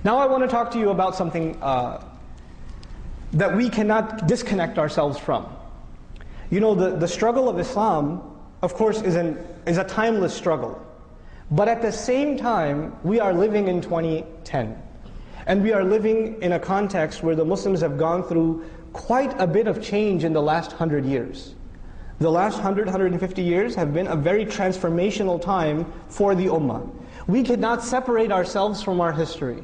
Now I want to talk to you about something that we cannot disconnect ourselves from. You know, the struggle of Islam, of course, is a timeless struggle. But at the same time, we are living in 2010. And we are living in a context where the Muslims have gone through quite a bit of change in the last 100 years. The last 100, 150 years have been a very transformational time for the Ummah. We cannot separate ourselves from our history.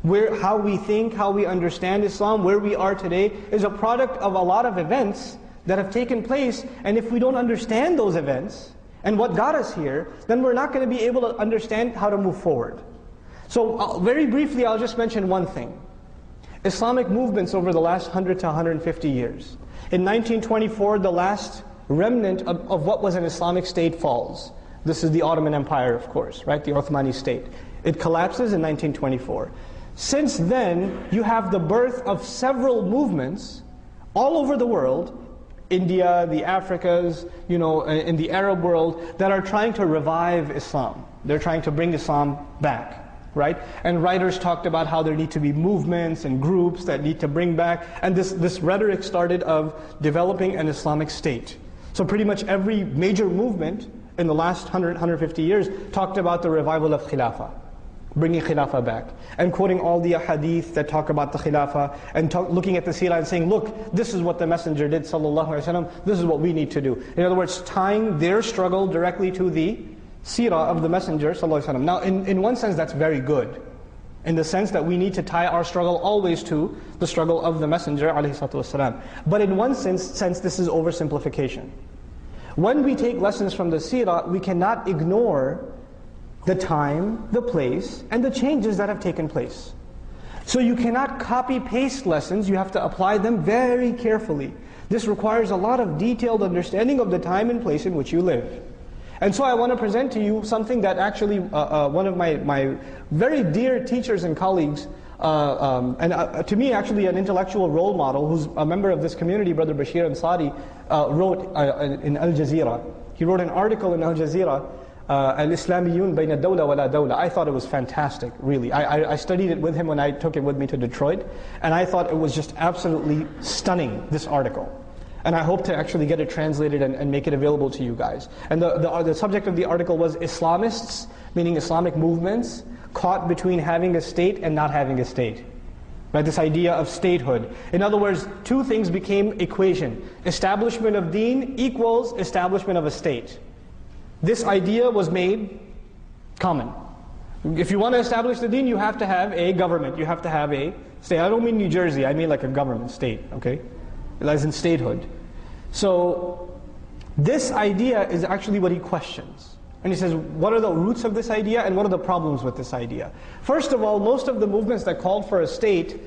How we think, how we understand Islam, where we are today, is a product of a lot of events that have taken place. And if we don't understand those events, and what got us here, then we're not going to be able to understand how to move forward. So very briefly, I'll just mention one thing. Islamic movements over the last 100 to 150 years. In 1924, the last remnant of what was an Islamic state falls. This is the Ottoman Empire, of course, right? The Ottomani state. It collapses in 1924. Since then, you have the birth of several movements all over the world, India, the Africas, in the Arab world, that are trying to revive Islam. They're trying to bring Islam back. Right? And writers talked about how there need to be movements and groups that need to bring back, and this rhetoric started of developing an Islamic state. So pretty much every major movement in the last 100, 150 years talked about the revival of Khilafah, bringing Khilafah back, and quoting all the hadith that talk about the Khilafah, and looking at the seerah and saying, look, this is what the Messenger did, sallallahu alaihi wasallam, this is what we need to do. In other words, tying their struggle directly to the seerah of the Messenger sallallahu alaihi wasallam. Now, in one sense, that's very good, in the sense that we need to tie our struggle always to the struggle of the Messenger alayhi salatu wasalam. But in one sense, this is oversimplification. When we take lessons from the seerah, we cannot ignore the time, the place, and the changes that have taken place. So you cannot copy-paste lessons, you have to apply them very carefully. This requires a lot of detailed understanding of the time and place in which you live. And so I want to present to you something that actually one of my very dear teachers and colleagues, and to me actually an intellectual role model, who's a member of this community, Brother Bashir Ansari, wrote in Al Jazeera. He wrote an article in Al Jazeera, Al-Islamiyun bayna dawla wa la dawla. I thought it was fantastic, really. I studied it with him when I took it with me to Detroit, and I thought it was just absolutely stunning, this article. And I hope to actually get it translated and make it available to you guys. And the subject of the article was Islamists, meaning Islamic movements, caught between having a state and not having a state. Right, this idea of statehood. In other words, two things became equation. Establishment of deen equals establishment of a state. This idea was made common. If you want to establish the deen, you have to have a government. You have to have a state. I don't mean New Jersey, I mean like a government state, okay? As in statehood. So this idea is actually what he questions. And he says, what are the roots of this idea and what are the problems with this idea? First of all, most of the movements that called for a state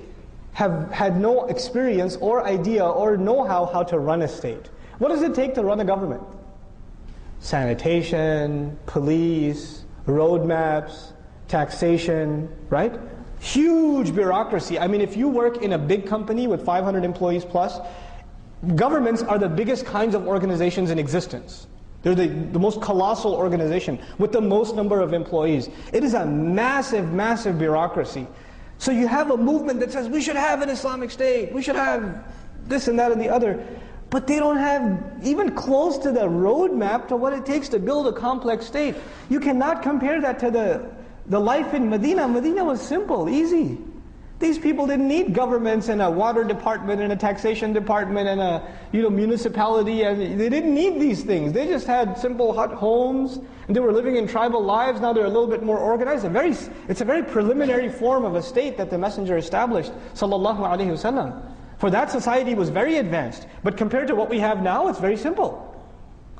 have had no experience or idea or know-how how to run a state. What does it take to run a government? Sanitation, police, roadmaps, taxation, right? Huge bureaucracy. I mean, if you work in a big company with 500 employees plus, governments are the biggest kinds of organizations in existence. They're the most colossal organization with the most number of employees. It is a massive, massive bureaucracy. So you have a movement that says, we should have an Islamic state, we should have this and that and the other. But they don't have even close to the roadmap to what it takes to build a complex state. You cannot compare that to the life in Medina. Medina was simple, easy. These people didn't need governments and a water department and a taxation department and a municipality, and they didn't need these things. They just had simple hut homes, and they were living in tribal lives. Now they're a little bit more organized. It's a very preliminary form of a state that the Messenger established, sallallahu alaihi wasallam. For that society was very advanced, but compared to what we have now, it's very simple.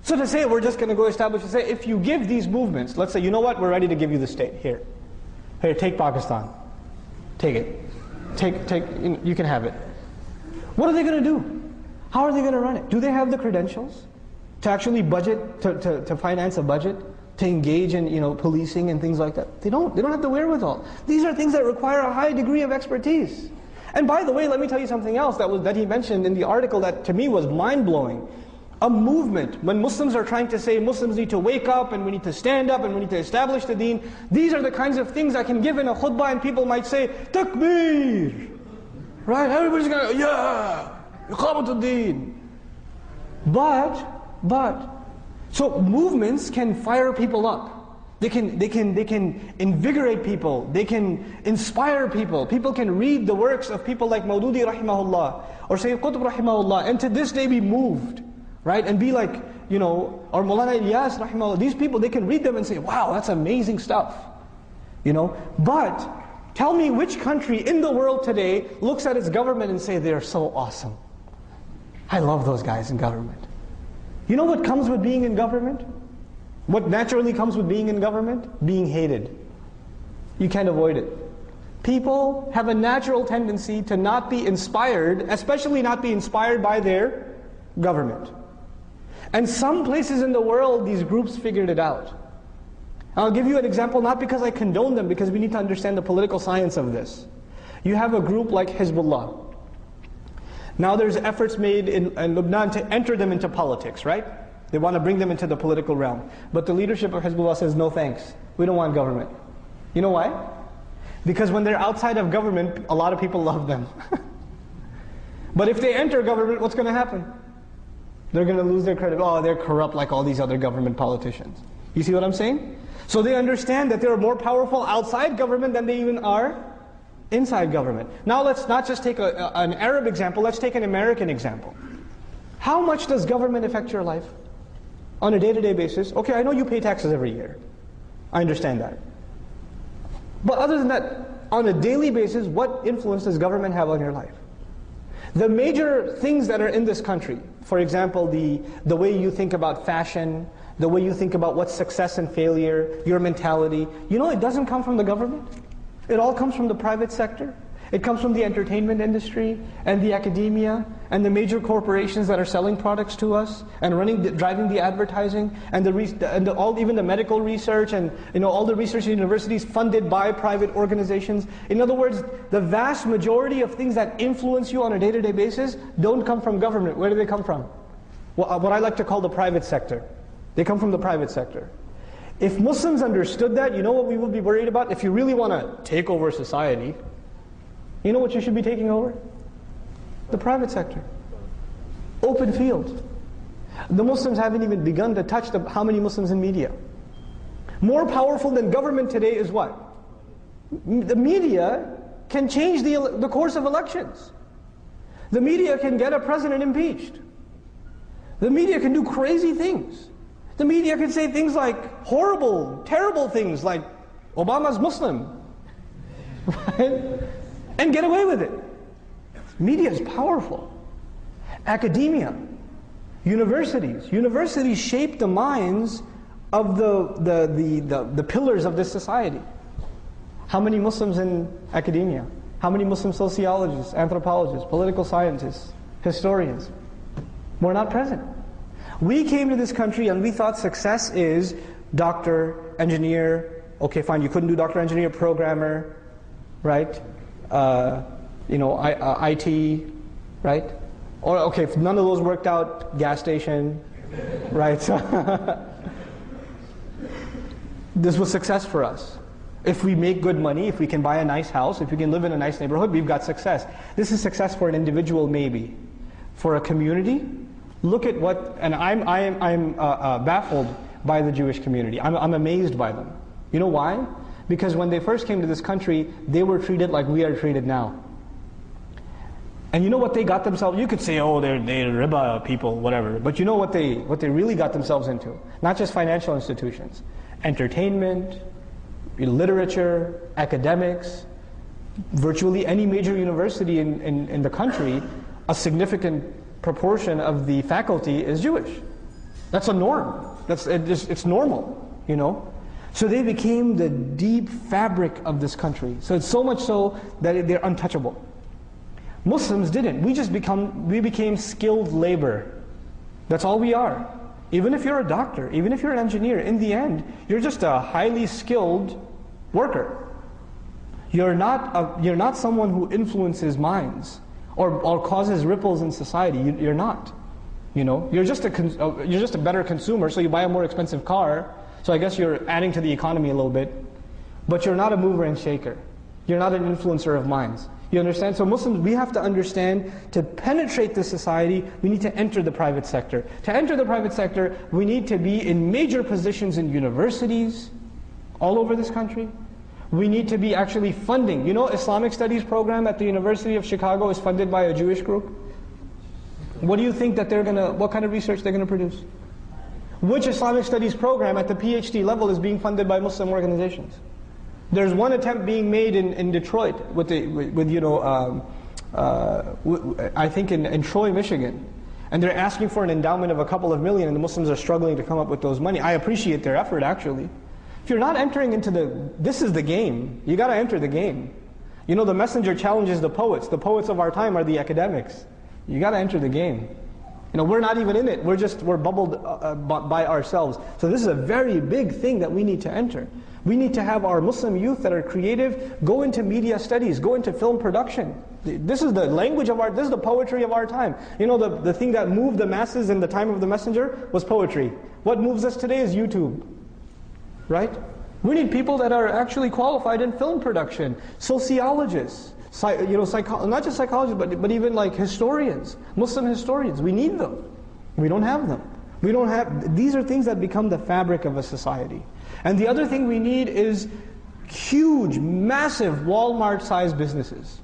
So to say we're just going to go establish a state, if you give these movements, let's say, you know what, we're ready to give you the state, here, take Pakistan, take it. You can have it. What are they going to do? How are they going to run it? Do they have the credentials to actually budget, to finance a budget, to engage in policing and things like that? They don't have the wherewithal. These are things that require a high degree of expertise. And by the way, let me tell you something else that he mentioned in the article that to me was mind-blowing. a movement. When Muslims are trying to say Muslims need to wake up and we need to stand up and we need to establish the deen, these are the kinds of things I can give in a khutbah and people might say, Takbir! Right? Everybody's going, yeah! Iqamatul deen! But, so movements can fire people up. They can invigorate people. They can inspire people. People can read the works of people like Maududi rahimahullah or Sayyid Qutb rahimahullah and to this day be moved, right? And be like, or Maulana Ilyas rahimahullah. These people, they can read them and say, wow, that's amazing stuff. But tell me which country in the world today looks at its government and say, they're so awesome. I love those guys in government. You know what comes with being in government? What naturally comes with being in government? Being hated. You can't avoid it. People have a natural tendency to not be inspired, especially not be inspired by their government. And some places in the world, these groups figured it out. I'll give you an example, not because I condone them, because we need to understand the political science of this. You have a group like Hezbollah. Now there's efforts made in Lebanon to enter them into politics, right? They want to bring them into the political realm. But the leadership of Hezbollah says, no thanks, we don't want government. You know why? Because when they're outside of government, a lot of people love them. But if they enter government, what's going to happen? They're going to lose their credit. Oh, they're corrupt like all these other government politicians. You see what I'm saying? So they understand that they're more powerful outside government than they even are inside government. Now let's not just take an Arab example, let's take an American example. How much does government affect your life? On a day-to-day basis. Okay, I know you pay taxes every year. I understand that. But other than that, on a daily basis, what influence does government have on your life? The major things that are in this country, for example, the way you think about fashion, the way you think about what's success and failure, your mentality, it doesn't come from the government. It all comes from the private sector. It comes from the entertainment industry and the academia and the major corporations that are selling products to us and driving the advertising and even the medical research and all the research universities funded by private organizations. In other words, the vast majority of things that influence you on a day-to-day basis don't come from government. Where do they come from? Well, what I like to call the private sector. They come from the private sector. If Muslims understood that, you know what we would be worried about? If you really want to take over society, you know what you should be taking over? The private sector. Open field. The Muslims haven't even begun to touch how many Muslims in media. More powerful than government today is what? The media can change the course of elections. The media can get a president impeached. The media can do crazy things. The media can say things like horrible, terrible things like, Obama's Muslim. Right? And get away with it. Media is powerful. Academia, universities shape the minds of the pillars of this society. How many Muslims in academia? How many Muslim sociologists, anthropologists, political scientists, historians? We're not present. We came to this country and we thought success is doctor, engineer. Okay, fine, you couldn't do doctor, engineer, programmer, right? IT, right? Or okay, if none of those worked out, gas station, right? This was success for us. If we make good money, if we can buy a nice house, if we can live in a nice neighborhood, we've got success. This is success for an individual, maybe. For a community, look at what, and I'm baffled by the Jewish community. I'm amazed by them. You know why? Because when they first came to this country, they were treated like we are treated now. And you know what they got themselves? You could say, oh, they're riba people, whatever. But you know what they really got themselves into? Not just financial institutions. Entertainment, literature, academics, virtually any major university in the country, a significant proportion of the faculty is Jewish. That's a norm. It's normal, So they became the deep fabric of this country. So it's so much so that they're untouchable. Muslims didn't. We became skilled labor. That's all we are. Even if you're a doctor, even if you're an engineer, in the end, you're just a highly skilled worker. You're not someone who influences minds or causes ripples in society. You're not. You know, you're just a better consumer, so you buy a more expensive car. So I guess you're adding to the economy a little bit, but you're not a mover and shaker. You're not an influencer of minds. You understand? So Muslims, we have to understand, to penetrate this society, we need to enter the private sector. To enter the private sector, we need to be in major positions in universities all over this country. We need to be actually funding. You know, Islamic Studies program at the University of Chicago is funded by a Jewish group. What do you think that what kind of research they're going to produce? Which Islamic Studies program at the PhD level is being funded by Muslim organizations? There's one attempt being made in Detroit I think in Troy, Michigan. And they're asking for an endowment of a couple of million, and the Muslims are struggling to come up with those money. I appreciate their effort, actually. If you're not entering into this is the game. You got to enter the game. You know, the messenger challenges the poets. The poets of our time are the academics. You got to enter the game. You know, we're not even in it. We're bubbled by ourselves. So this is a very big thing that we need to enter. We need to have our Muslim youth that are creative go into media studies, go into film production. This is the language of this is the poetry of our time. You know, the thing that moved the masses in the time of the messenger was poetry. What moves us today is YouTube. Right? We need people that are actually qualified in film production, sociologists, not just psychologists, but even like historians, Muslim historians. We need them. We don't have them. These are things that become the fabric of a society. And the other thing we need is huge, massive Walmart-sized businesses.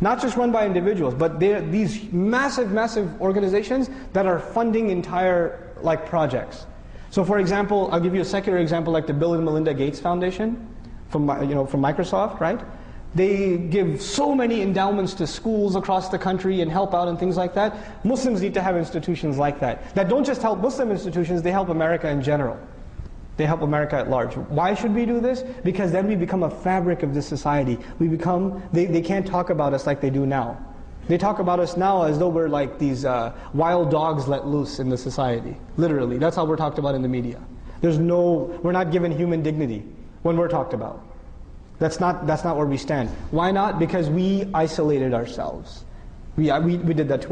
Not just run by individuals, but they're these massive, massive organizations that are funding entire projects. So for example, I'll give you a secular example, like the Bill and Melinda Gates Foundation from Microsoft, right? They give so many endowments to schools across the country and help out and things like that. Muslims need to have institutions like that. That don't just help Muslim institutions, they help America in general. They help America at large. Why should we do this? Because then we become a fabric of this society. They can't talk about us like they do now. They talk about us now as though we're like these wild dogs let loose in the society. Literally, that's how we're talked about in the media. We're not given human dignity when we're talked about. That's not where we stand. Why not? Because we isolated ourselves. We did that to